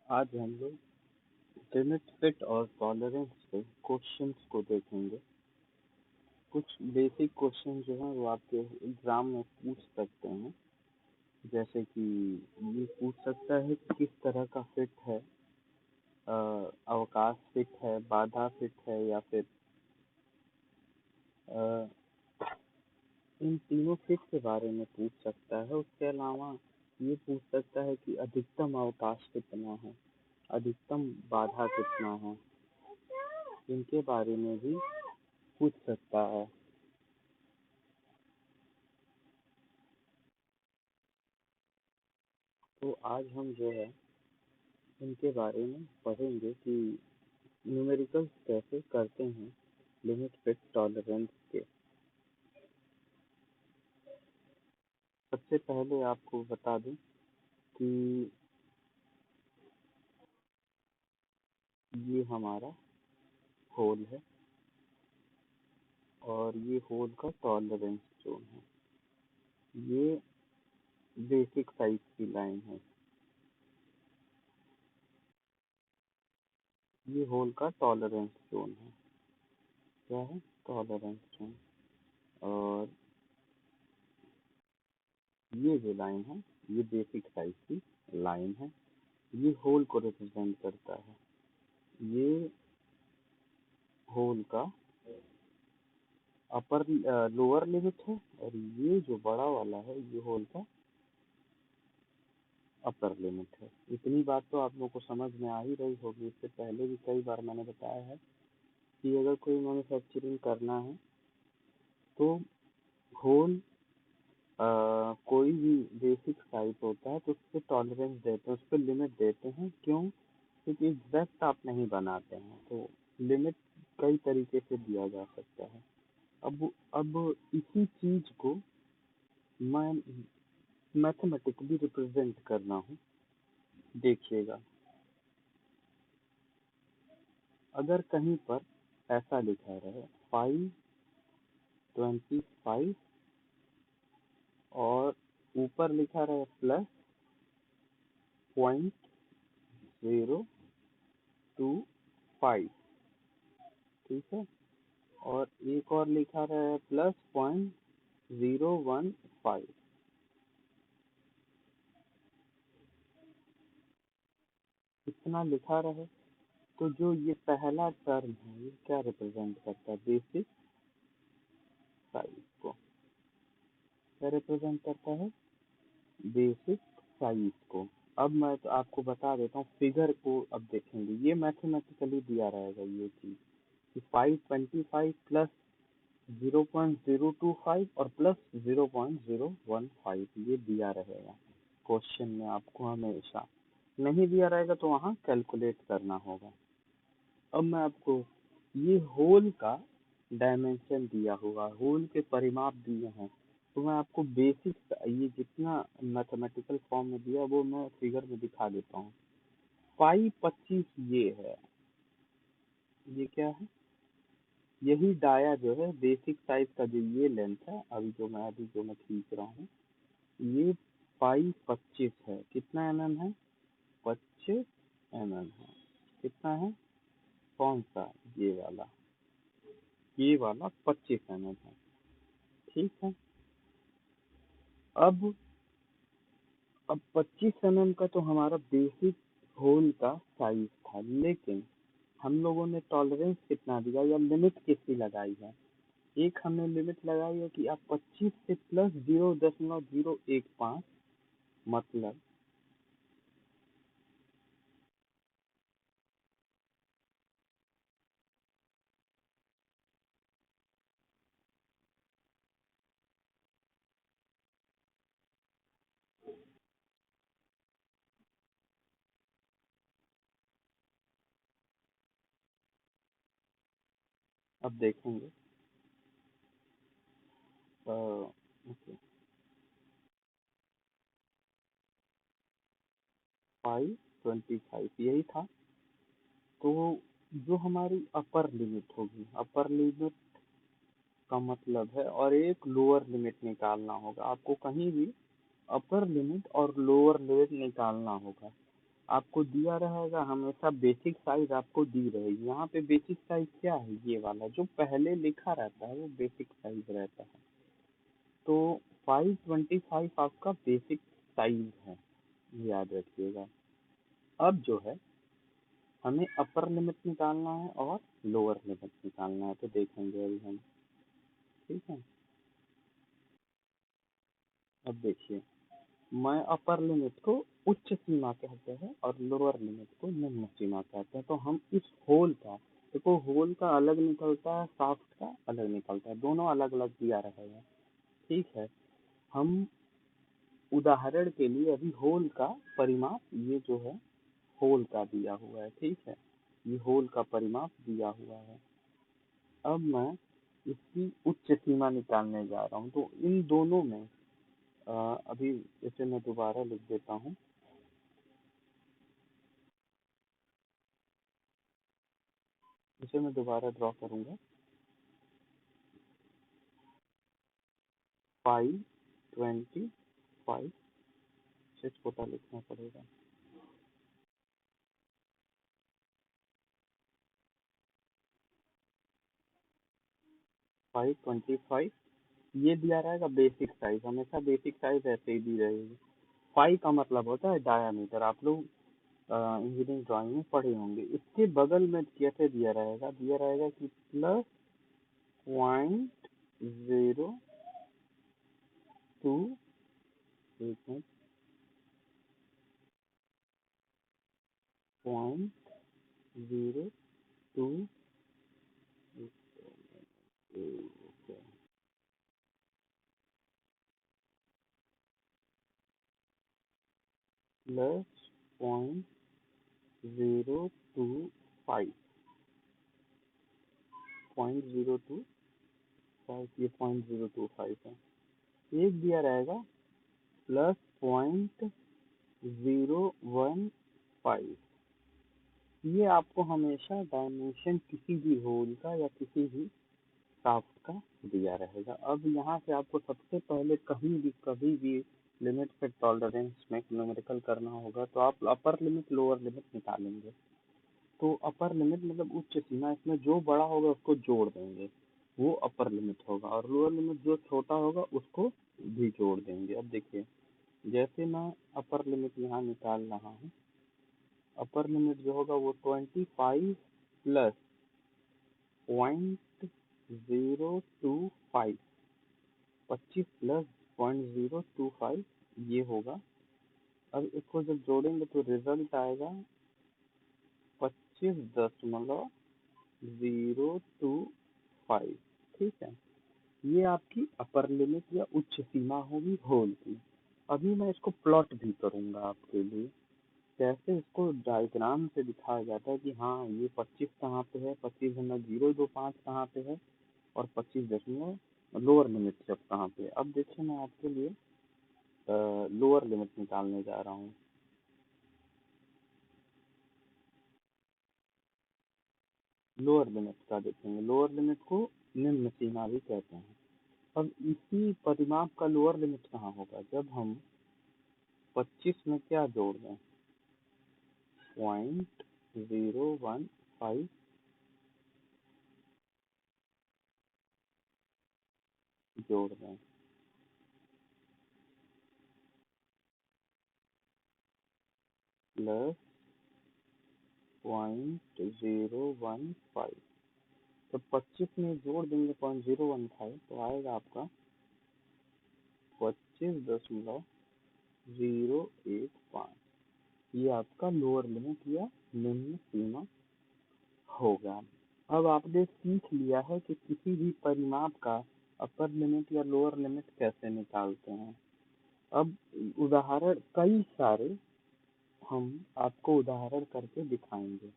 आज हम लोग लिमिट फिट और टॉलरेंस के क्वेश्चंस को देखेंगे। कुछ बेसिक क्वेश्चन जो हैं वो आपके एग्जाम में पूछ सकते हैं। जैसे कि ये पूछ सकता है कि किस तरह का फिट है, अवकाश फिट है, बाधा फिट है, या फिर अ, इन तीनों फिट के बारे में पूछ सकता है। उसके अलावा ये पूछ सकता है कि अधिकतम अवकाश कितना है, अधिकतम बाधा कितना है, इनके बारे में भी पूछ सकता है। तो आज हम जो है इनके बारे में पढ़ेंगे कि न्यूमेरिकल्स कैसे करते हैं लिमिट फिट टॉलरेंस के। सबसे पहले आपको बता दूं कि ये हमारा होल है और ये होल का टॉलरेंस जोन है। ये बेसिक साइज की लाइन है। ये होल का टॉलरेंस जोन है। क्या है? Tolerance zone. और ये जो लाइन है ये बेसिक साइज की लाइन है। ये होल को रिप्रेजेंट करता है। ये होल का अपर लोअर लिमिट है और ये जो बड़ा वाला है ये होल का अपर लिमिट है। इतनी बात तो आप लोगों को समझ में आ ही रही होगी। इससे पहले भी कई बार मैंने बताया है कि अगर कोई मैन्युफैक्चरिंग करना है तो होल कोई भी बेसिक साइज होता है तो उस पर टॉलरेंस देते हैं, उस पर लिमिट देते हैं। क्यों? क्योंकि एग्जैक्ट आप नहीं बनाते हैं तो लिमिट कई तरीके से दिया जा सकता है। अब इसी चीज को मैं मैथमेटिकली रिप्रेजेंट करना हूँ। देखिएगा, अगर कहीं पर ऐसा लिखा रहे 525 और ऊपर लिखा रहे +025, ठीक है, और एक और लिखा रहे +015, इतना लिखा रहे तो जो ये पहला टर्म है ये क्या रिप्रेजेंट करता है? बेसिक साइज को। क्या रिप्रेजेंट करता है? बेसिक साइज को। अब मैं तो आपको बता देता हूँ फिगर को। अब देखेंगे ये मैथमेटिकली दिया रहेगा ये चीज कि 525 प्लस 0.025 और प्लस 0.015 ये दिया रहेगा क्वेश्चन में आपको हमेशा। नहीं दिया रहेगा तो वहाँ कैलकुलेट करना होगा। अब मैं आपको ये होल का डायमेंशन दिया हुआ, होल के परिमाप दिए हैं, तो मैं आपको बेसिक ये जितना मैथमेटिकल फॉर्म में दिया वो मैं फिगर में दिखा देता हूँ। 525 ये है, ये क्या है? यही डाया जो है बेसिक साइज का जो ये लेंथ है, अभी जो मैं खींच रहा हूँ ये 525 है। कितना है? 25 है। कितना है? कौन सा? ये वाला 25 है। ठीक है। अब अब 25 का तो हमारा बेसिक होल का साइज था, लेकिन हम लोगों ने टॉलरेंस कितना दिया या लिमिट कितनी लगाई है? एक हमने लिमिट लगाई है कि आप 25 से प्लस 0.015, मतलब अब देखेंगे 525 यही था। तो जो हमारी अपर लिमिट होगी, अपर लिमिट का मतलब है, और एक लोअर लिमिट निकालना होगा आपको। कहीं भी अपर लिमिट और लोअर लिमिट निकालना होगा। आपको दिया रहेगा हमेशा बेसिक साइज आपको दी रहेगी। यहाँ पे बेसिक साइज क्या है, ये वाला जो पहले लिखा रहता है वो बेसिक साइज रहता है। तो 525 आपका बेसिक साइज है, याद रखिएगा। अब जो है हमें अपर लिमिट निकालना है और लोअर लिमिट निकालना है, तो देखेंगे अभी हम। ठीक है, अब देखिए, मैं अपर लिमिट को उच्च सीमा कहते हैं और लोअर लिमिट को निम्न सीमा कहते हैं। तो हम इस होल का, देखो होल का अलग निकलता है, शाफ्ट का अलग निकलता है, दोनों अलग अलग दिया रहेगा। ठीक है, हम उदाहरण के लिए अभी होल का परिमाप, ये जो है होल का दिया हुआ है। ठीक है, ये होल का परिमाप दिया हुआ है। अब मैं इसकी उच्च सीमा निकालने जा रहा हूँ। तो इन दोनों में अभी इसे मैं दोबारा लिख देता हूँ। इसे मैं दोबारा ड्रॉ करूंगा। 525 से छोटा लिखना पड़ेगा। 525 ये दिया रहेगा बेसिक साइज, हमेशा बेसिक साइज ऐसे ही दी रहेगी। 5 का मतलब होता है डायामीटर, आप लोग इंजीनियरिंग ड्राइंग में पढ़े होंगे। इसके बगल में कैसे दिया रहेगा कि प्लस 0.02, एक मिनट, 0.02 प्लस 0.025, 0.025, ये 0.025 है। एक दिया रहेगा प्लस 0.015। ये आपको हमेशा डायमेंशन किसी भी होल का या किसी भी शाफ्ट का दिया रहेगा। अब यहाँ से आपको सबसे पहले कहीं भी कभी भी लिमिट से टॉलरेंस में न्यूमेरिकल करना होगा, तो आप अपर लिमिट लोअर लिमिट निकालेंगे। तो अपर लिमिट मतलब उच्च सीमा, इसमें जो बड़ा होगा उसको जोड़ देंगे, वो अपर लिमिट होगा, और लोअर लिमिट जो छोटा होगा उसको भी जोड़ देंगे। अब देखिए, जैसे मैं अपर लिमिट यहाँ निकाल रहा हूँ, अपर लिमिट जो होगा वो 25 प्लस 0.025, 25 प्लस 0.025 ये होगा। अब इसको जब जोड़ेंगे तो रिजल्ट आएगा 25.025। ठीक है, ये आपकी अपर लिमिट या उच्च सीमा होगी होल की। अभी मैं इसको प्लॉट भी करूंगा आपके लिए, कैसे इसको डायग्राम से दिखाया जाता है कि हाँ ये 25 कहाँ पे है, 25.025 कहाँ पे है, और 25 दशमलव लोअर लिमिट जब कहाँ पे है। अब देखिए, मैं आपके लिए लोअर लिमिट निकालने जा रहा हूँ। लोअर लिमिट का देखेंगे, लोअर लिमिट को निम्न सीमा भी कहते हैं। अब इसी परिमाप का लोअर लिमिट कहाँ होगा, जब हम 25 में क्या जोड़ दें, 0.015 जोड़ दें, प्लस 0.015। तो 25 में जोड़ देंगे 0.015, तो आएगा आपका 25.015। ये आपका लोअर लिमिट या निम्न सीमा होगा। अब आपने सीख लिया है कि किसी भी परिमाप का अपर लिमिट या लोअर लिमिट कैसे निकालते हैं। अब उदाहरण कई सारे हम आपको उदाहरण करके दिखाएंगे।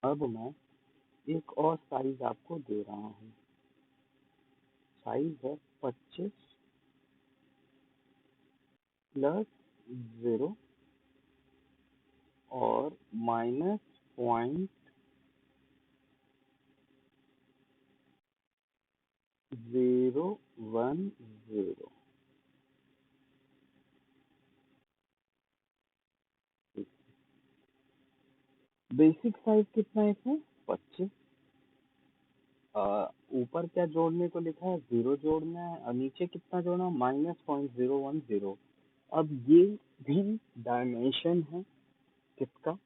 अब मैं एक और साइज आपको दे रहा हूँ। साइज है 25 प्लस 0 और माइनस 010। बेसिक साइज कितना है इसमें? 25। ऊपर क्या जोड़ने को लिखा है? 0 जोड़ना है, और नीचे कितना जोड़ना? -0.010। अब ये भी डायमेंशन है किसका?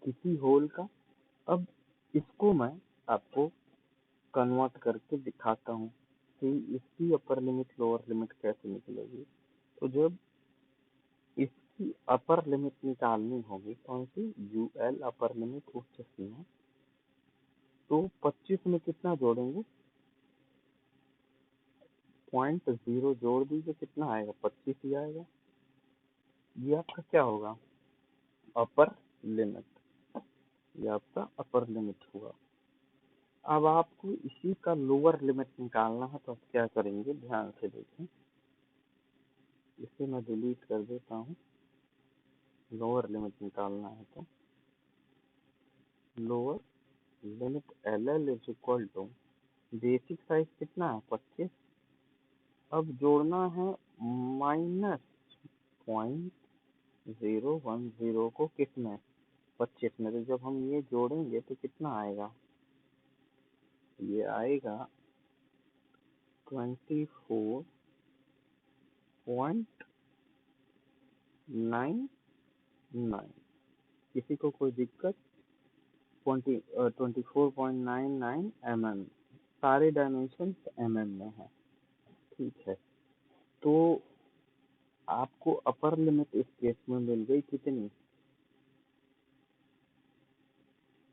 किसी होल का। अब इसको मैं आपको कन्वर्ट करके दिखाता हूँ कि इसकी अपर लिमिट लोअर लिमिट कैसे निकलेगी। तो जब इसकी अपर लिमिट निकालनी होगी, कौन सी? यूएल अपर लिमिट उच्च सीमा। तो 25 में कितना जोड़ेंगे? 0.0 जोड़ दीजिए, कितना आएगा? 25 ही आएगा। ये आपका क्या होगा? Upper limit. ये आपका अपर लिमिट हुआ। अब आपको इसी का लोअर लिमिट निकालना है, तो आप क्या करेंगे? ध्यान से देखें। इसे मैं डिलीट कर देता हूँ। लोअर लिमिट निकालना है तो lower limit L L is equal to, basic size कितना है? 25। अब जोड़ना है -0.010 को किसमें? 25 में। तो जब हम ये जोड़ेंगे तो कितना आएगा? ये आएगा 24.99। किसी को कोई दिक्कत? 24.99 mm। सारे डायमेंशन mm में है। ठीक है। तो आपको अपर लिमिट इस केस में मिल गई कितनी?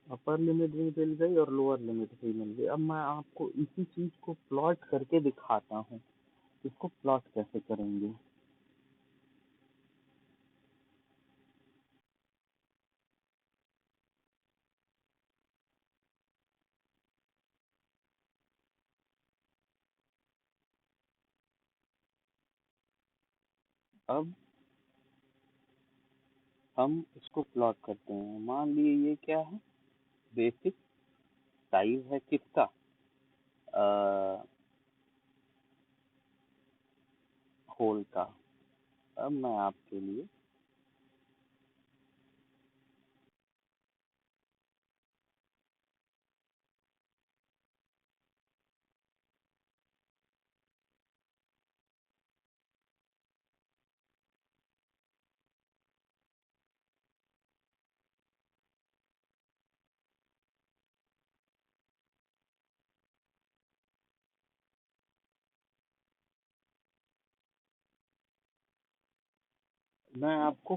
अपर लिमिट भी मिल गई और लोअर लिमिट भी मिल गई। अब मैं आपको इसी चीज को प्लॉट करके दिखाता हूँ। इसको प्लॉट कैसे करेंगे? अब हम इसको प्लॉट करते हैं। मान लिए ये क्या है? बेसिक साइज है किसका? होल का। अब मैं आपके लिए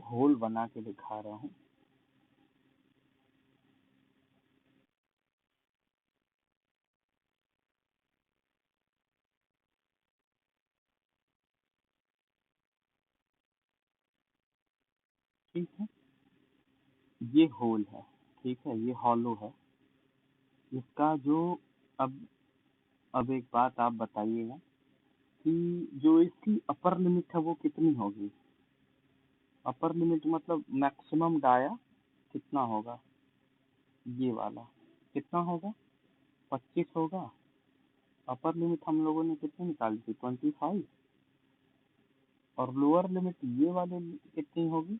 होल बना के दिखा रहा हूँ। ठीक है, ये होल है। ठीक है, ये हॉलो है। इसका जो अब अब एक बात आप बताइएगा कि जो इसकी अपर लिमिट है वो कितनी होगी? अपर लिमिट मतलब मैक्सिमम डाया कितना होगा? ये वाला कितना होगा? 25 होगा। अपर लिमिट हम लोगों ने कितनी निकाली थी? 25। और लोअर लिमिट ये वाले कितनी होगी?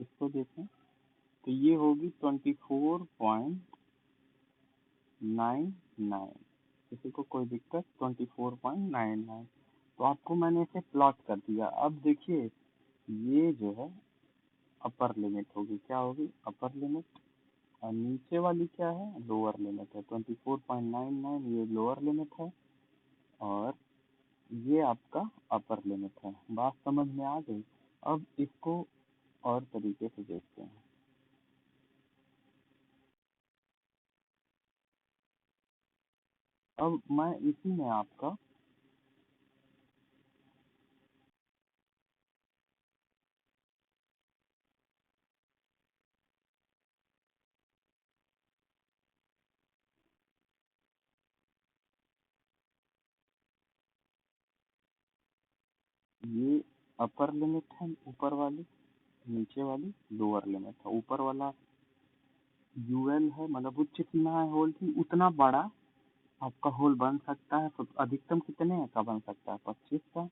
इसको देखें तो ये होगी 24.99। किसी को कोई दिक्कत? 24.99। तो आपको मैंने इसे प्लॉट कर दिया। अब देखिए, ये जो है अपर लिमिट होगी। क्या होगी? Upper limit. और नीचे वाली क्या है? लोअर लिमिट है। 24.99 ये लोअर लिमिट है, और ये आपका अपर लिमिट है। बात समझ में आ गई? अब इसको और तरीके से देखते हैं। अब मैं इसी में आपका ये अपर लिमिट है ऊपर वाली, नीचे वाली लोअर लिमिट है। ऊपर वाला यूएल है, मतलब वो जितना है होल की उतना बड़ा आपका होल बन सकता है। तो अधिकतम कितने का बन सकता है? 25 का।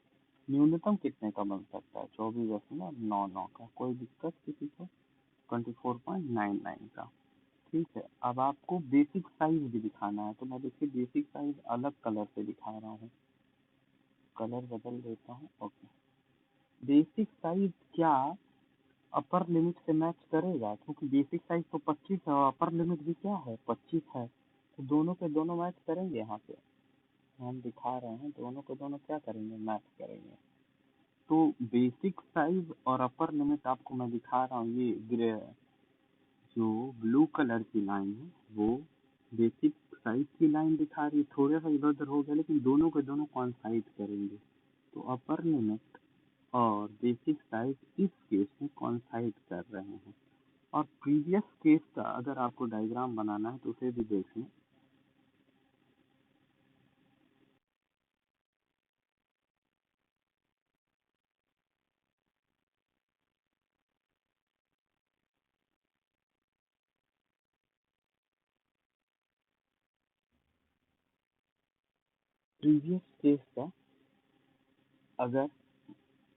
न्यूनतम कितने का बन सकता है? 24.99 का। कोई दिक्कत किसी को? 24.99 का। ठीक है, अब आपको बेसिक साइज भी दिखाना है, तो मैं देखिए बेसिक साइज अलग कलर से दिखा रहा हूँ। कलर बदल देता हूँ। ओके, बेसिक साइज क्या अपर लिमिट से मैच करेगा? क्योंकि बेसिक साइज तो 25 है और अपर लिमिट भी क्या है? 25 है, तो दोनों के दोनों मैच करेंगे। यहाँ पे हम दिखा रहे हैं दोनों को दोनों क्या करेंगे? मैच करेंगे। तो बेसिक साइज और अपर लिमिट आपको मैं दिखा रहा हूँ। ये ग्रे जो ब्लू कलर की लाइन है वो बेसिक साइज की लाइन दिखा रही है। थोड़ा सा इधर उधर हो गया, लेकिन दोनों के दोनों कॉन्साइड करेंगे। तो अपर लिमिट और बेसिक साइज इस केस में कॉन्साइड कर रहे हैं। और प्रीवियस केस का अगर आपको डायग्राम बनाना है तो उसे भी देख लें। प्रीवियस केस का अगर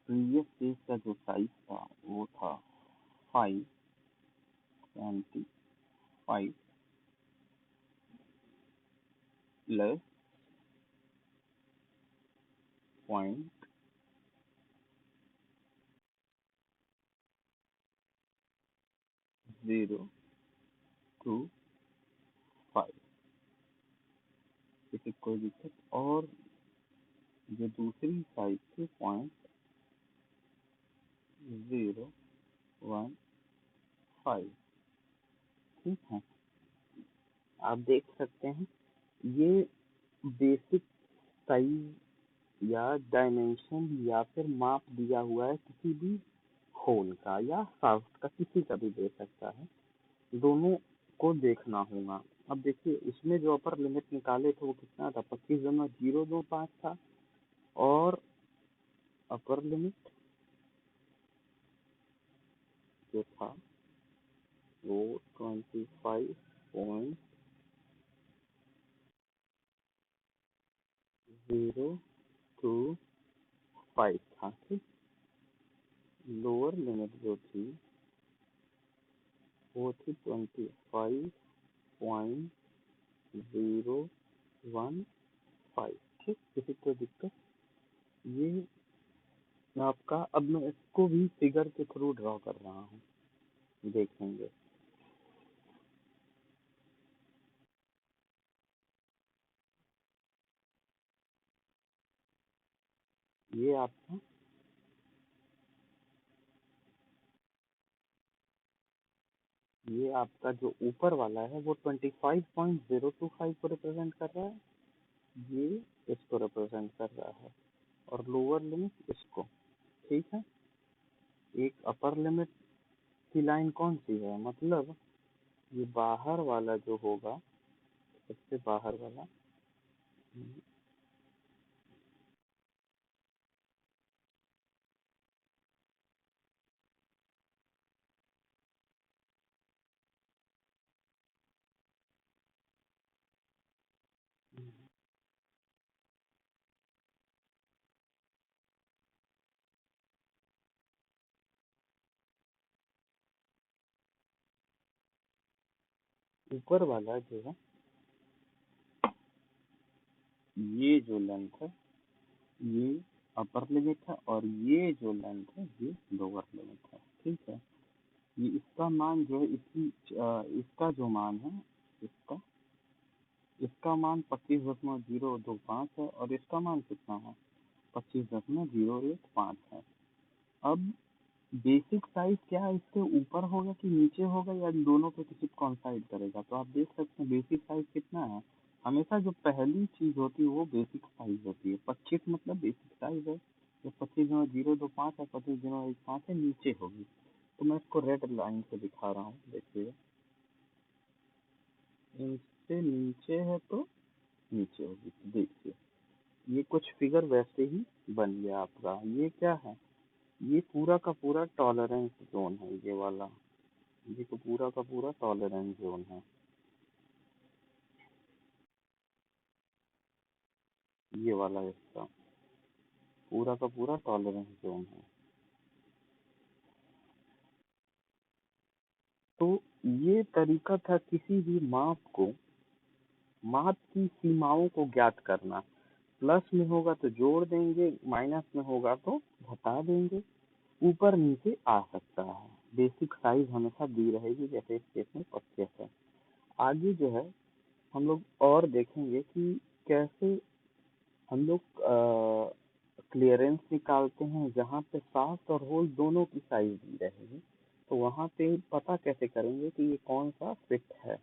प्रीवियस केस का जो साइज था वो था 525 प्लस 0.025। किसी कोई दिक्कत? और जो दूसरी साइड थी 0.015। ठीक है, आप देख सकते हैं ये बेसिक साइज या डायमेंशन या फिर माप दिया हुआ है किसी भी होल का या शाफ्ट का, किसी का भी दे सकता है। दोनों को देखना होगा। अब देखिए इसमें जो अपर लिमिट निकाले थे वो कितना था? 25.025 था। और अपर लिमिट जो था वो 25.025 था। ठीक, लोअर लिमिट जो थी वो थी 25.015। ठीक, किसी को दिक्कत? ये आपका, अब मैं इसको भी फिगर के थ्रू ड्रॉ कर रहा हूँ, देखेंगे। ये आपका ये आपका जो ऊपर वाला है वो 25.025 को रिप्रेजेंट कर रहा है। ये इसको रिप्रेजेंट कर रहा है और लोअर लिमिट इसको। ठीक है, एक अपर लिमिट की लाइन कौन सी है? मतलब ये बाहर वाला जो होगा, सबसे बाहर वाला। ऊपर वाला जो है, ये जो लेंथ है ये अपर लिमिट है और ये जो लेंथ है ये लोअर लिमिट है। ठीक है, ये इसका मान जो है इसका जो मान है, इसका इसका मान 25.025 है और इसका मान कितना है? 25.015 है। अब बेसिक साइज क्या है? इसके ऊपर होगा कि नीचे होगा या इन दोनों पे किसी कॉन्साइड करेगा? तो आप देख सकते हैं बेसिक साइज कितना है। हमेशा जो पहली चीज होती है वो बेसिक साइज होती है। 25 मतलब बेसिक साइज है, तो 25.025 है, 25.015 है, नीचे होगी। तो मैं इसको रेड लाइन से दिखा रहा हूँ, देखिए इससे नीचे है तो नीचे होगी। तो देखिए ये कुछ फिगर वैसे ही बन गया आपका। ये क्या है? ये पूरा का पूरा टॉलरेंस जोन है, ये वाला। ये तो पूरा का पूरा टॉलरेंस जोन है, ये वाला हिस्सा पूरा का पूरा टॉलरेंस जोन है। तो ये तरीका था किसी भी माप की सीमाओं को ज्ञात करना। प्लस में होगा तो जोड़ देंगे, माइनस में होगा तो घटा देंगे, ऊपर नीचे आ सकता है। बेसिक साइज हमेशा दी रहेगी, जैसे इस केस में 25 है। आगे जो है हम लोग और देखेंगे कि कैसे हम लोग क्लियरेंस निकालते हैं, जहाँ पे शाफ्ट और होल दोनों की साइज दी रहेगी। तो वहाँ पे पता कैसे करेंगे कि ये कौन सा फिट है।